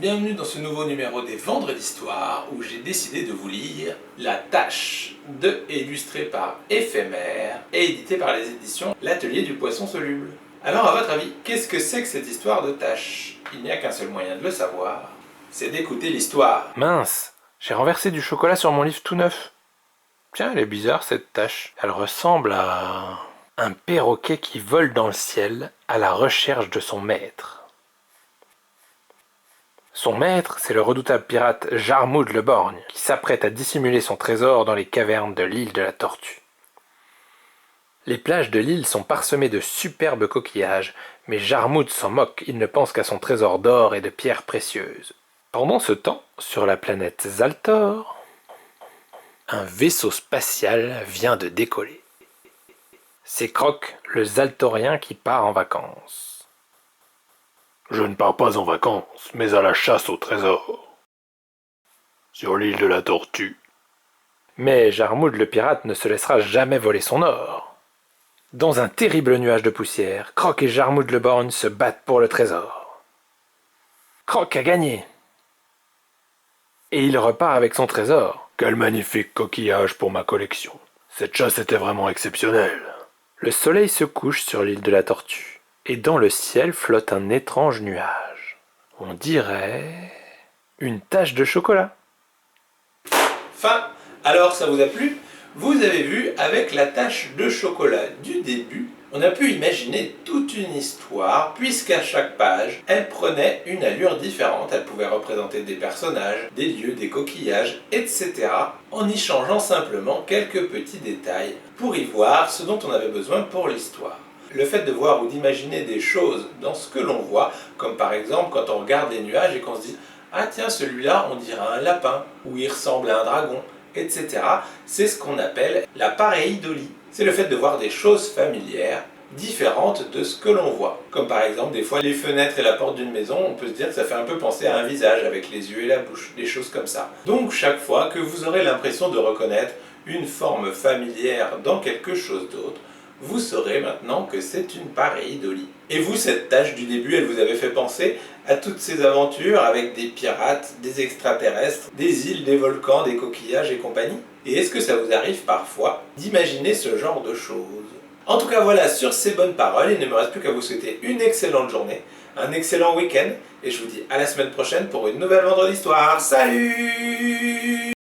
bienvenue dans ce nouveau numéro des Vendredis d'Histoire où j'ai décidé de vous lire La Tâche et illustré par Éphémère et édité par les éditions L'Atelier du Poisson Soluble. Alors à votre avis, qu'est-ce que c'est que cette histoire de tâche? Il n'y a qu'un seul moyen de le savoir, c'est d'écouter l'histoire. Mince, j'ai renversé du chocolat sur mon livre tout neuf. Tiens, elle est bizarre cette tache. Elle ressemble à un perroquet qui vole dans le ciel à la recherche de son maître. Son maître, c'est le redoutable pirate Jarmoud le Borgne, qui s'apprête à dissimuler son trésor dans les cavernes de l'île de la Tortue. Les plages de l'île sont parsemées de superbes coquillages, mais Jarmoud s'en moque, il ne pense qu'à son trésor d'or et de pierres précieuses. Pendant ce temps, sur la planète Zaltor, un vaisseau spatial vient de décoller. C'est Croc, le Zaltorien, qui part en vacances. Je ne pars pas en vacances, mais à la chasse au trésor. Sur l'île de la Tortue. Mais Jarmoud le pirate ne se laissera jamais voler son or. Dans un terrible nuage de poussière, Croc et Jarmoud le Borgne se battent pour le trésor. Croc a gagné. Et il repart avec son trésor. Quel magnifique coquillage pour ma collection. Cette chasse était vraiment exceptionnelle. Le soleil se couche sur l'île de la Tortue. Et dans le ciel flotte un étrange nuage. On dirait une tache de chocolat. Fin. Alors ça vous a plu? Vous avez vu, avec la tâche de chocolat du début, on a pu imaginer toute une histoire, puisqu'à chaque page, elle prenait une allure différente. Elle pouvait représenter des personnages, des lieux, des coquillages, etc. en y changeant simplement quelques petits détails pour y voir ce dont on avait besoin pour l'histoire. Le fait de voir ou d'imaginer des choses dans ce que l'on voit, comme par exemple quand on regarde les nuages et qu'on se dit « Ah tiens, celui-là, on dirait un lapin » ou « il ressemble à un dragon », etc. C'est ce qu'on appelle la pareidolie. C'est le fait de voir des choses familières différentes de ce que l'on voit. Comme par exemple, des fois, les fenêtres et la porte d'une maison, on peut se dire que ça fait un peu penser à un visage avec les yeux et la bouche, des choses comme ça. Donc chaque fois que vous aurez l'impression de reconnaître une forme familière dans quelque chose d'autre, vous saurez maintenant que c'est une pareidolie. Et vous, cette tâche du début, elle vous avait fait penser à toutes ces aventures avec des pirates, des extraterrestres, des îles, des volcans, des coquillages et compagnie? Et est-ce que ça vous arrive parfois d'imaginer ce genre de choses? En tout cas voilà, sur ces bonnes paroles, il ne me reste plus qu'à vous souhaiter une excellente journée, un excellent week-end, et je vous dis à la semaine prochaine pour une nouvelle Vendredi d'Histoire. Salut!